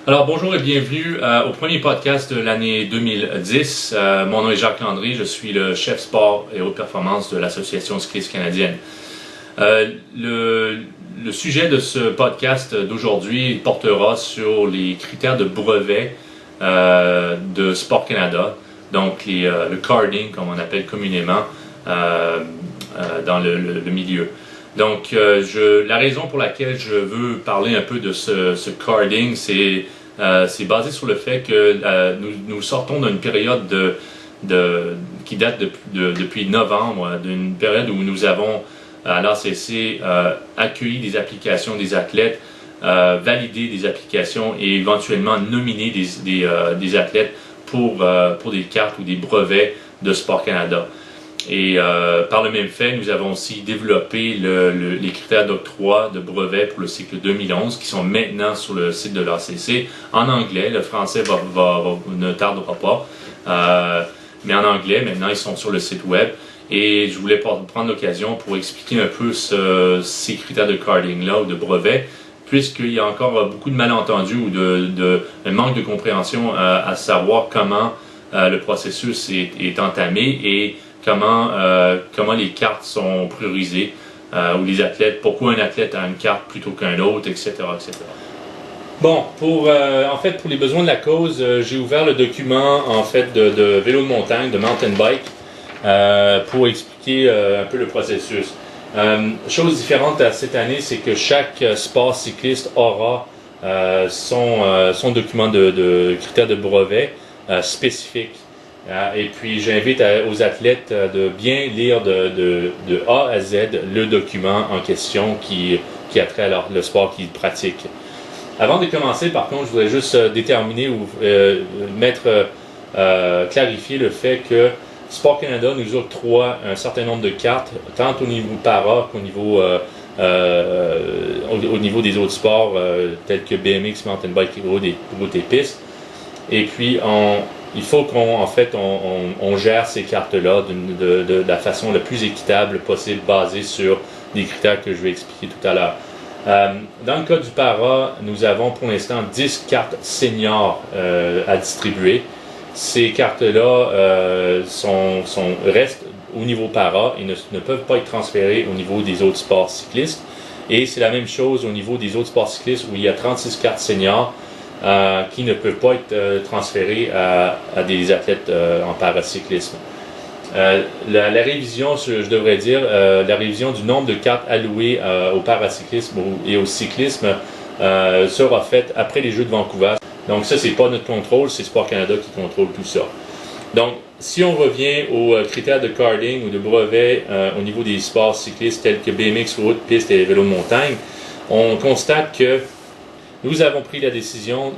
Alors bonjour et bienvenue au premier podcast de l'année 2010. Mon nom est Jacques Landry, je suis le chef sport et haute performance de l'Association cycliste canadienne. Le sujet de ce podcast d'aujourd'hui portera sur les critères de brevet de Sport Canada, donc le carding comme on appelle communément dans le milieu. Donc, la raison pour laquelle je veux parler un peu de ce carding, c'est basé sur le fait que nous sortons d'une période qui date depuis novembre, d'une période où nous avons à l'ACC accueilli des applications des athlètes, validé des applications et éventuellement nominé des athlètes pour des cartes ou des brevets de Sport Canada. Et par le même fait, nous avons aussi développé les critères d'octroi de brevets pour le cycle 2011 qui sont maintenant sur le site de l'ACC en anglais. Le français ne tardera pas, mais en anglais, maintenant ils sont sur le site web. Et je voulais prendre l'occasion pour expliquer un peu ces critères de carding-là ou de brevets, puisqu'il y a encore beaucoup de malentendus ou un manque de compréhension à savoir comment le processus est entamé et comment les cartes sont priorisées, ou les athlètes, pourquoi un athlète a une carte plutôt qu'un autre, etc., etc. Bon, pour les besoins de la cause, j'ai ouvert le document de vélo de montagne, de mountain bike, pour expliquer un peu le processus. Chose différente cette année, c'est que chaque sport cycliste aura son document de critères de brevet spécifique. Et puis j'invite aux athlètes de bien lire de A à Z le document en question qui a trait à le sport qu'ils pratiquent. Avant de commencer, par contre, je voudrais juste déterminer ou clarifier le fait que Sport Canada nous octroie un certain nombre de cartes, tant au niveau para qu'au niveau au niveau des autres sports tels que BMX, mountain bike, route et piste. Et puis il faut qu'on gère ces cartes-là de la façon la plus équitable possible, basée sur des critères que je vais expliquer tout à l'heure. Dans le cas du para, nous avons pour l'instant 10 cartes seniors à distribuer. Ces cartes-là restent au niveau para et ne peuvent pas être transférées au niveau des autres sports cyclistes. Et c'est la même chose au niveau des autres sports cyclistes où il y a 36 cartes seniors qui ne peuvent pas être transférées à des athlètes en paracyclisme. La révision, je devrais dire, la révision du nombre de cartes allouées au paracyclisme et au cyclisme sera faite après les Jeux de Vancouver. Donc ça, c'est pas notre contrôle, c'est Sport Canada qui contrôle tout ça. Donc, si on revient aux critères de carding ou de brevet au niveau des sports cyclistes tels que BMX, route, piste et vélo de montagne, on constate que nous avons pris la décision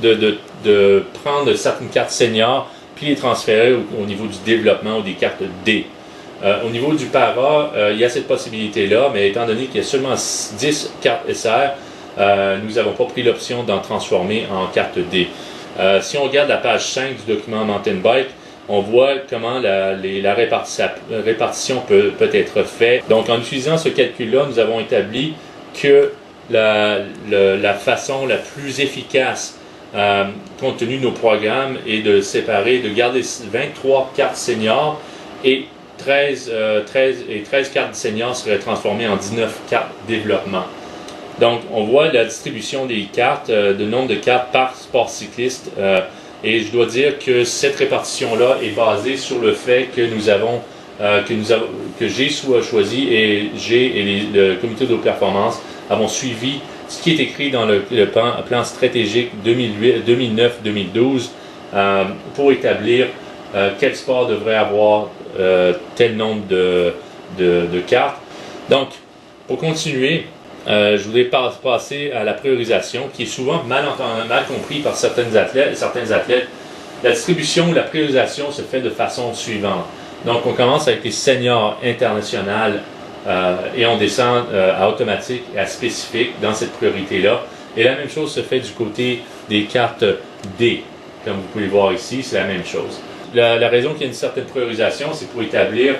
de prendre certaines cartes seniors puis les transférer au niveau du développement ou des cartes D. Au niveau du para, il y a cette possibilité-là, mais étant donné qu'il y a seulement 10 cartes SR, nous n'avons pas pris l'option d'en transformer en carte D. Si on regarde la page 5 du document Mountain Bike, on voit comment la répartition peut être faite. Donc, en utilisant ce calcul-là, nous avons établi que la façon la plus efficace, compte tenu de nos programmes, est de garder 23 cartes seniors et 13 cartes seniors seraient transformées en 19 cartes développement. Donc, on voit la distribution des cartes, le nombre de cartes par sport cycliste, et je dois dire que cette répartition-là est basée sur le fait que j'ai choisi et le comité de haute performance avons suivi ce qui est écrit dans le plan stratégique 2009-2012 pour établir quel sport devrait avoir tel nombre de cartes. Donc, pour continuer, je voulais passer à la priorisation, qui est souvent mal compris par certains athlètes. La distribution ou la priorisation se fait de façon suivante. Donc, on commence avec les seniors internationales et on descend à automatique et à spécifique dans cette priorité-là. Et la même chose se fait du côté des cartes D. Comme vous pouvez voir ici, c'est la même chose. La raison qu'il y a une certaine priorisation, c'est pour établir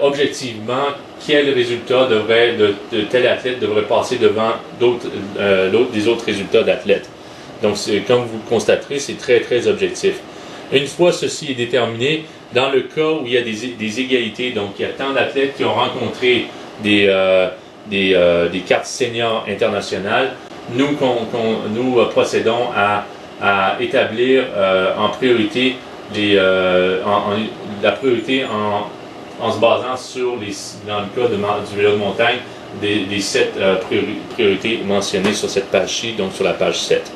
objectivement quel résultat de tel athlète devrait passer devant des autres résultats d'athlètes. Donc, comme vous le constaterez, c'est très, très objectif. Une fois ceci est déterminé, dans le cas où il y a des égalités, donc il y a tant d'athlètes qui ont rencontré des cartes seniors internationales, nous procédons à établir en priorité la priorité en se basant sur dans le cas du vélo de montagne, des 7 priorités mentionnées sur cette page-ci, donc sur la page 7.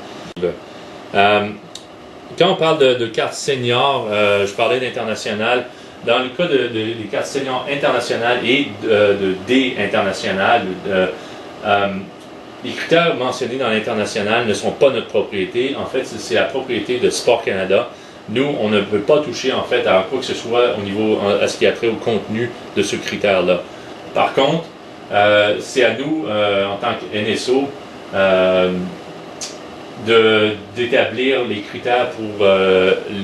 Quand on parle de cartes seniors, je parlais d'international. Dans le cas des cartes seniors internationales et de D internationales, les critères mentionnés dans l'international ne sont pas notre propriété. En fait, c'est la propriété de Sport Canada. Nous, on ne peut pas toucher en fait à quoi que ce soit à ce qui a trait au contenu de ce critère-là. Par contre, c'est à nous, en tant que NSO, d'établir les critères pour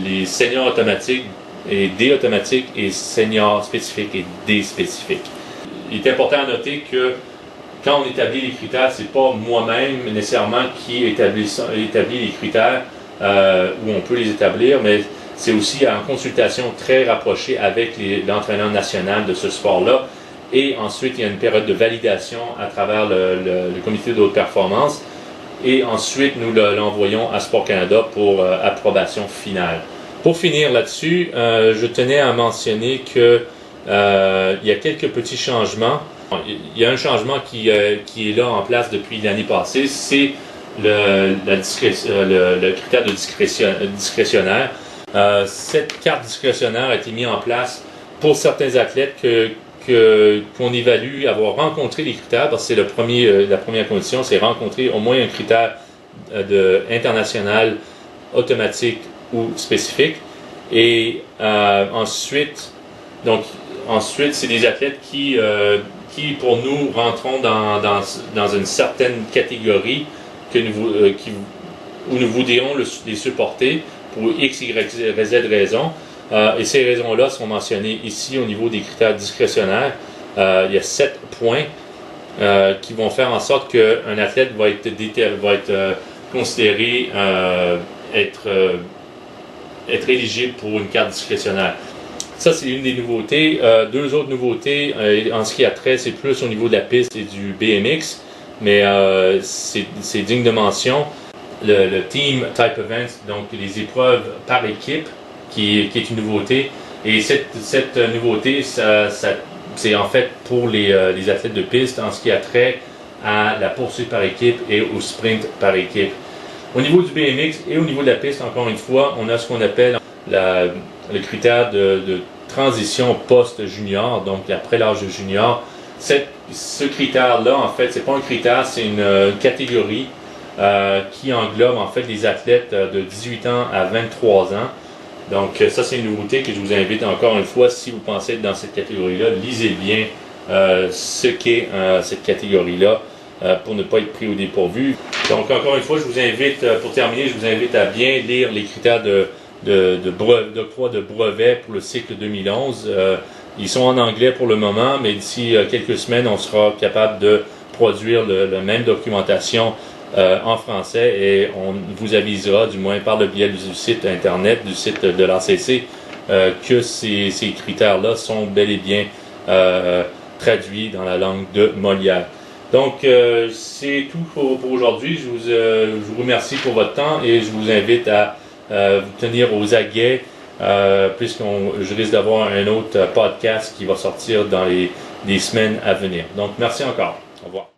les seniors automatiques et D automatiques et seniors spécifiques et D spécifiques. Il est important à noter que quand on établit les critères, c'est pas moi-même nécessairement qui établit les critères où on peut les établir, mais c'est aussi en consultation très rapprochée avec l'entraîneur national de ce sport-là. Et ensuite, il y a une période de validation à travers le comité de haute performance. Et ensuite, nous l'envoyons à Sport Canada pour approbation finale. Pour finir là-dessus, je tenais à mentionner que il y a quelques petits changements. Il y a un changement qui est là en place depuis l'année passée, c'est le critère de discrétionnaire. Cette carte discrétionnaire a été mise en place pour certains athlètes qu'on évalue avoir rencontré les critères, parce que c'est la première condition, c'est rencontrer au moins un critère international, automatique ou spécifique. Et ensuite, c'est des athlètes qui pour nous rentrons dans une certaine catégorie où nous voudrions les supporter pour X, Y, Z raisons. Et ces raisons-là sont mentionnées ici au niveau des critères discrétionnaires. Il y a 7 points qui vont faire en sorte qu'un athlète va être considéré être éligible pour une carte discrétionnaire. Ça, c'est une des nouveautés. Deux autres nouveautés, en ce qui a trait, c'est plus au niveau de la piste et du BMX, mais c'est digne de mention. Le Team Type Event, donc les épreuves par équipe, qui est une nouveauté. Et cette nouveauté, c'est en fait pour les athlètes de piste en ce qui a trait à la poursuite par équipe et au sprint par équipe. Au niveau du BMX et au niveau de la piste, encore une fois, on a ce qu'on appelle le critère de transition post-junior, donc après l'âge junior. Ce critère-là, en fait, c'est pas un critère, c'est une catégorie qui englobe en fait les athlètes de 18 ans à 23 ans. Donc ça, c'est une nouveauté que je vous invite encore une fois, si vous pensez être dans cette catégorie-là, lisez bien ce qu'est cette catégorie-là pour ne pas être pris au dépourvu. Donc encore une fois, je vous invite, pour terminer, je vous invite à bien lire les critères d'octroi de brevet pour le cycle 2011. Ils sont en anglais pour le moment, mais d'ici quelques semaines, on sera capable de produire la même documentation en français et on vous avisera, du moins par le biais du site internet, du site de l'ACC, que ces critères-là sont bel et bien traduits dans la langue de Molière. Donc, c'est tout pour aujourd'hui. Je vous remercie pour votre temps et je vous invite à vous tenir aux aguets je risque d'avoir un autre podcast qui va sortir dans les semaines à venir. Donc, merci encore. Au revoir.